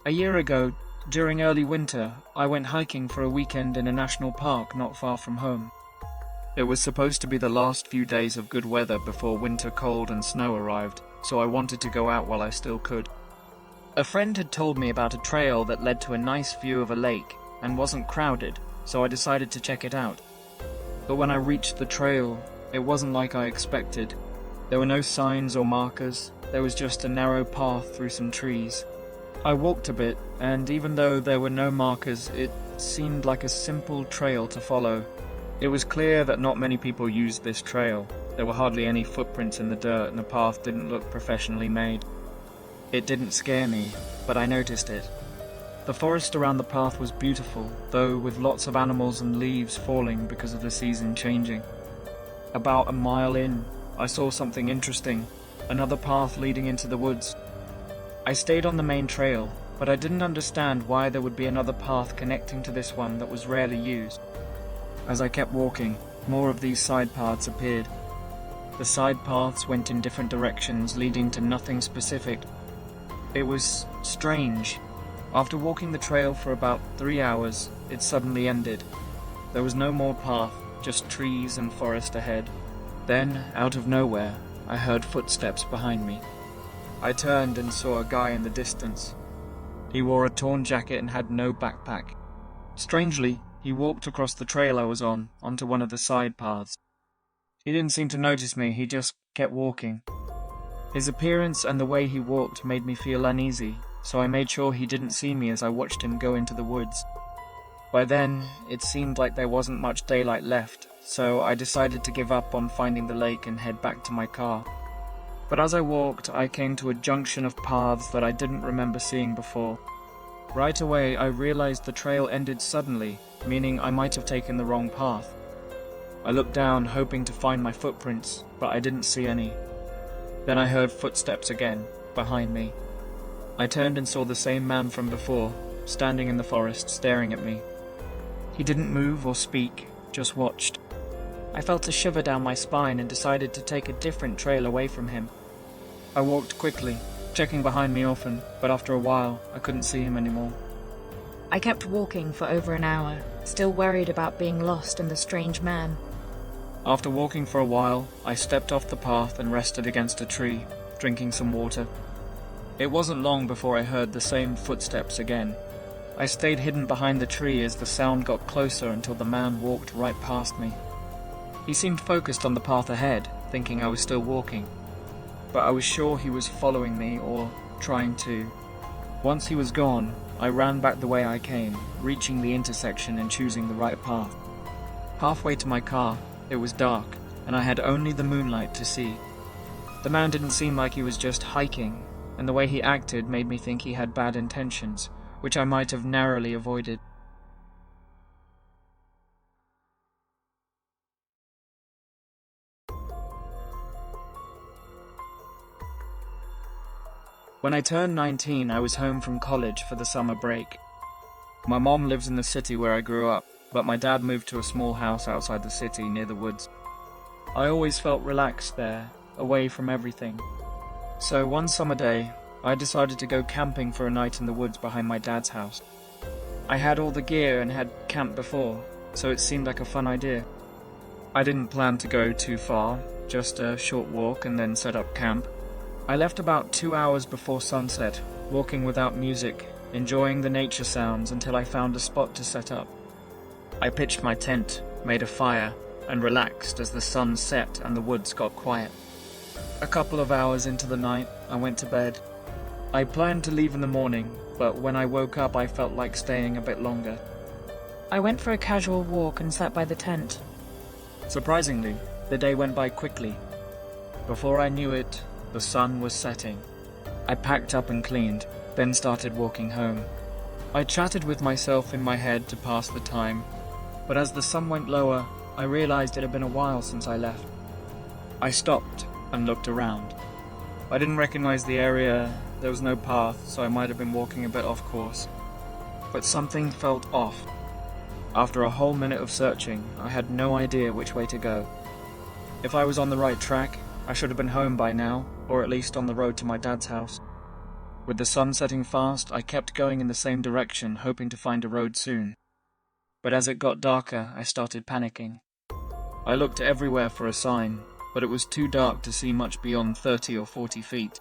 A year ago, during early winter, I went hiking for a weekend in a national park not far from home. It was supposed to be the last few days of good weather before winter cold and snow arrived, so I wanted to go out while I still could. A friend had told me about a trail that led to a nice view of a lake and wasn't crowded, so I decided to check it out. But when I reached the trail, it wasn't like I expected. There were no signs or markers, there was just a narrow path through some trees. I walked a bit, and even though there were no markers, it seemed like a simple trail to follow. It was clear that not many people used this trail. There were hardly any footprints in the dirt, and the path didn't look professionally made. It didn't scare me, but I noticed it. The forest around the path was beautiful, though with lots of animals and leaves falling because of the season changing. About a mile in, I saw something interesting, another path leading into the woods. I stayed on the main trail, but I didn't understand why there would be another path connecting to this one that was rarely used. As I kept walking, more of these side paths appeared. The side paths went in different directions, leading to nothing specific. It was strange. After walking the trail for about 3 hours, it suddenly ended. There was no more path, just trees and forest ahead. Then, out of nowhere, I heard footsteps behind me. I turned and saw a guy in the distance. He wore a torn jacket and had no backpack. Strangely, he walked across the trail I was on, onto one of the side paths. He didn't seem to notice me, he just kept walking. His appearance and the way he walked made me feel uneasy, so I made sure he didn't see me as I watched him go into the woods. By then, it seemed like there wasn't much daylight left, so I decided to give up on finding the lake and head back to my car. But as I walked, I came to a junction of paths that I didn't remember seeing before. Right away, I realized the trail ended suddenly, meaning I might have taken the wrong path. I looked down, hoping to find my footprints, but I didn't see any. Then I heard footsteps again, behind me. I turned and saw the same man from before, standing in the forest, staring at me. He didn't move or speak, just watched. I felt a shiver down my spine and decided to take a different trail away from him. I walked quickly, checking behind me often, but after a while, I couldn't see him anymore. I kept walking for over an hour, still worried about being lost and the strange man. After walking for a while, I stepped off the path and rested against a tree, drinking some water. It wasn't long before I heard the same footsteps again. I stayed hidden behind the tree as the sound got closer until the man walked right past me. He seemed focused on the path ahead, thinking I was still walking. But I was sure he was following me or trying to. Once he was gone, I ran back the way I came, reaching the intersection and choosing the right path. Halfway to my car, it was dark, and I had only the moonlight to see. The man didn't seem like he was just hiking, and the way he acted made me think he had bad intentions, which I might have narrowly avoided. When I turned 19, I was home from college for the summer break. My mom lives in the city where I grew up, but my dad moved to a small house outside the city near the woods. I always felt relaxed there, away from everything. So one summer day, I decided to go camping for a night in the woods behind my dad's house. I had all the gear and had camped before, so it seemed like a fun idea. I didn't plan to go too far, just a short walk and then set up camp. I left about 2 hours before sunset, walking without music, enjoying the nature sounds until I found a spot to set up. I pitched my tent, made a fire, and relaxed as the sun set and the woods got quiet. A couple of hours into the night, I went to bed. I planned to leave in the morning, but when I woke up I felt like staying a bit longer. I went for a casual walk and sat by the tent. Surprisingly, the day went by quickly. Before I knew it, the sun was setting. I packed up and cleaned, then started walking home. I chatted with myself in my head to pass the time, but as the sun went lower, I realized it had been a while since I left. I stopped and looked around. I didn't recognize the area, there was no path, so I might have been walking a bit off course. But something felt off. After a whole minute of searching, I had no idea which way to go. If I was on the right track, I should have been home by now, or at least on the road to my dad's house. With the sun setting fast, I kept going in the same direction, hoping to find a road soon. But as it got darker, I started panicking. I looked everywhere for a sign, but it was too dark to see much beyond 30 or 40 feet.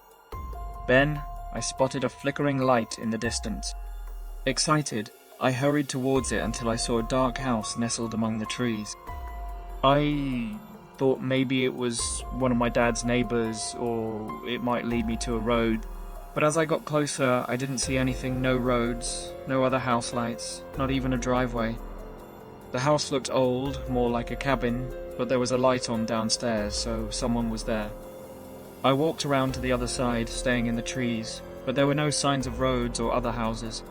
Then, I spotted a flickering light in the distance. Excited, I hurried towards it until I saw a dark house nestled among the trees. I thought maybe it was one of my dad's neighbors, or it might lead me to a road. But as I got closer, I didn't see anything, no roads, no other house lights, not even a driveway. The house looked old, more like a cabin, but there was a light on downstairs, so someone was there. I walked around to the other side, staying in the trees, but there were no signs of roads or other houses.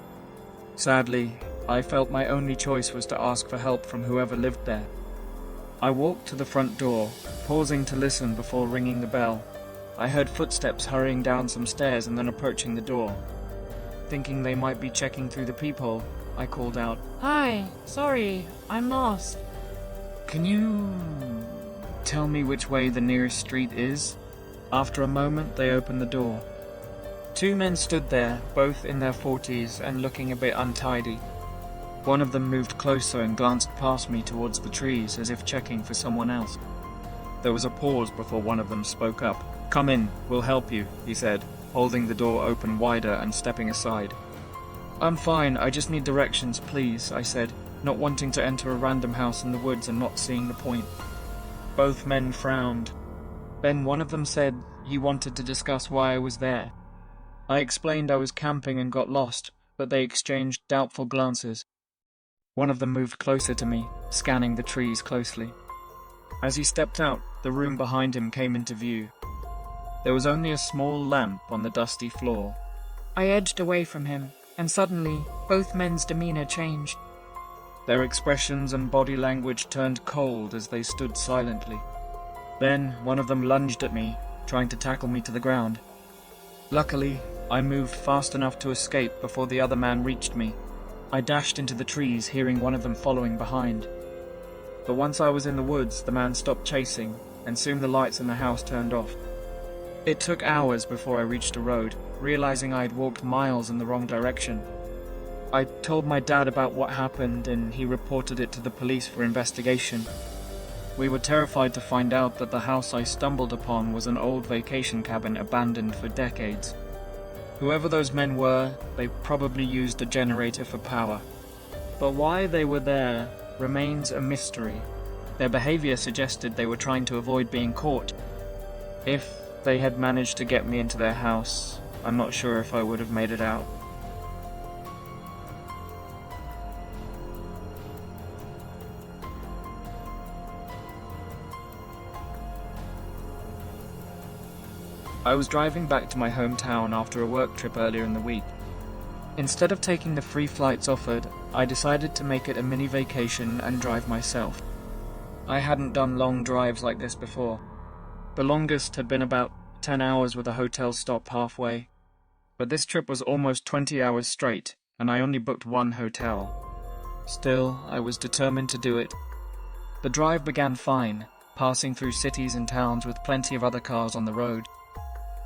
Sadly, I felt my only choice was to ask for help from whoever lived there. I walked to the front door, pausing to listen before ringing the bell. I heard footsteps hurrying down some stairs and then approaching the door. Thinking they might be checking through the peephole, I called out, Hi, sorry, I'm lost. "Can you tell me which way the nearest street is?" After a moment, they opened the door. Two men stood there, both in their 40s and looking a bit untidy. One of them moved closer and glanced past me towards the trees as if checking for someone else. There was a pause before one of them spoke up. "Come in, we'll help you," he said, holding the door open wider and stepping aside. "I'm fine, I just need directions, please," I said, not wanting to enter a random house in the woods and not seeing the point. Both men frowned. Then one of them said he wanted to discuss why I was there. I explained I was camping and got lost, but they exchanged doubtful glances. One of them moved closer to me, scanning the trees closely. As he stepped out, the room behind him came into view. There was only a small lamp on the dusty floor. I edged away from him, and suddenly, both men's demeanor changed. Their expressions and body language turned cold as they stood silently. Then, one of them lunged at me, trying to tackle me to the ground. Luckily, I moved fast enough to escape before the other man reached me. I dashed into the trees, hearing one of them following behind. But once I was in the woods, the man stopped chasing, and soon the lights in the house turned off. It took hours before I reached a road, realizing I had walked miles in the wrong direction. I told my dad about what happened, and he reported it to the police for investigation. We were terrified to find out that the house I stumbled upon was an old vacation cabin abandoned for decades. Whoever those men were, they probably used a generator for power. But why they were there remains a mystery. Their behavior suggested they were trying to avoid being caught. If they had managed to get me into their house, I'm not sure if I would have made it out. I was driving back to my hometown after a work trip earlier in the week. Instead of taking the free flights offered, I decided to make it a mini vacation and drive myself. I hadn't done long drives like this before. The longest had been about 10 hours with a hotel stop halfway. But this trip was almost 20 hours straight, and I only booked one hotel. Still, I was determined to do it. The drive began fine, passing through cities and towns with plenty of other cars on the road.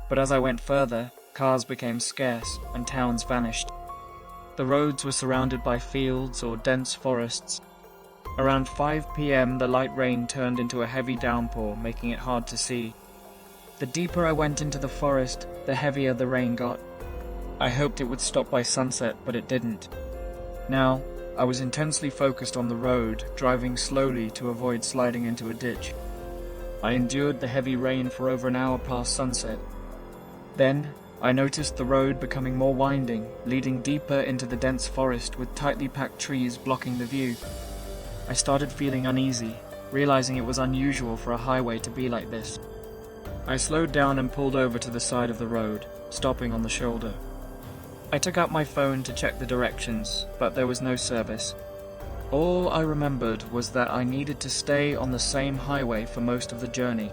But as I went further, cars became scarce and towns vanished. The roads were surrounded by fields or dense forests. Around 5 p.m. the light rain turned into a heavy downpour, making it hard to see. The deeper I went into the forest, the heavier the rain got. I hoped it would stop by sunset, but it didn't. Now, I was intensely focused on the road, driving slowly to avoid sliding into a ditch. I endured the heavy rain for over an hour past sunset. Then, I noticed the road becoming more winding, leading deeper into the dense forest with tightly packed trees blocking the view. I started feeling uneasy, realizing it was unusual for a highway to be like this. I slowed down and pulled over to the side of the road, stopping on the shoulder. I took out my phone to check the directions, but there was no service. All I remembered was that I needed to stay on the same highway for most of the journey.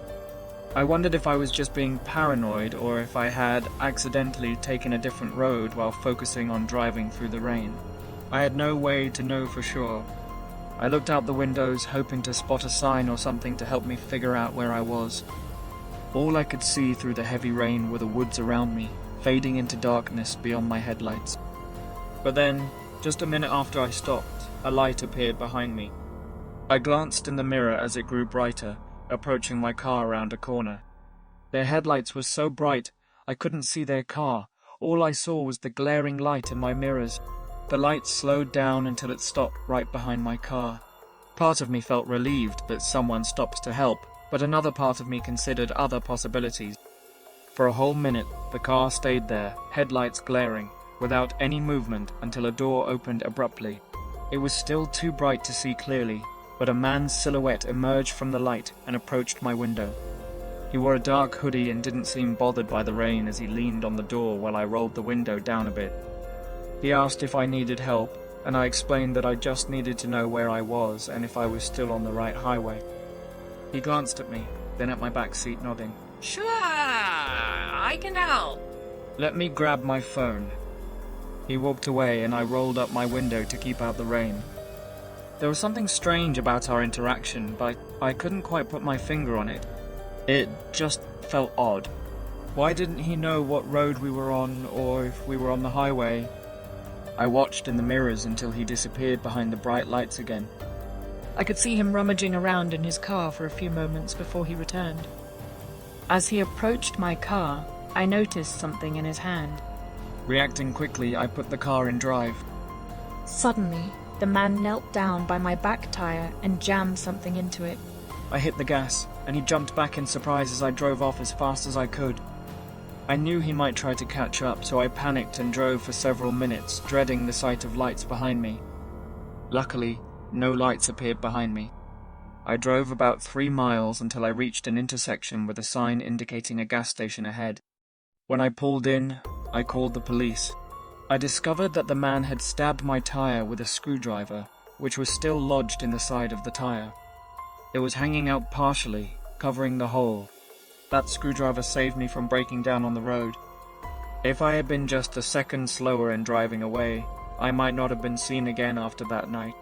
I wondered if I was just being paranoid or if I had accidentally taken a different road while focusing on driving through the rain. I had no way to know for sure. I looked out the windows, hoping to spot a sign or something to help me figure out where I was. All I could see through the heavy rain were the woods around me, fading into darkness beyond my headlights. But then, just a minute after I stopped, a light appeared behind me. I glanced in the mirror as it grew brighter, approaching my car around a corner. Their headlights were so bright, I couldn't see their car. All I saw was the glaring light in my mirrors. The light slowed down until it stopped right behind my car. Part of me felt relieved that someone stopped to help, but another part of me considered other possibilities. For a whole minute, the car stayed there, headlights glaring, without any movement until a door opened abruptly. It was still too bright to see clearly, but a man's silhouette emerged from the light and approached my window. He wore a dark hoodie and didn't seem bothered by the rain as he leaned on the door while I rolled the window down a bit. He asked if I needed help, and I explained that I just needed to know where I was and if I was still on the right highway. He glanced at me, then at my back seat, nodding. Sure, I can help. Let me grab my phone. He walked away and I rolled up my window to keep out the rain. There was something strange about our interaction, but I couldn't quite put my finger on it. It just felt odd. Why didn't he know what road we were on, or if we were on the highway? I watched in the mirrors until he disappeared behind the bright lights again. I could see him rummaging around in his car for a few moments before he returned. As he approached my car, I noticed something in his hand. Reacting quickly, I put the car in drive. Suddenly, the man knelt down by my back tire and jammed something into it. I hit the gas, and he jumped back in surprise as I drove off as fast as I could. I knew he might try to catch up, so I panicked and drove for several minutes, dreading the sight of lights behind me. Luckily, no lights appeared behind me. I drove about 3 miles until I reached an intersection with a sign indicating a gas station ahead. When I pulled in, I called the police. I discovered that the man had stabbed my tire with a screwdriver, which was still lodged in the side of the tire. It was hanging out partially, covering the hole. That screwdriver saved me from breaking down on the road. If I had been just a second slower in driving away, I might not have been seen again after that night.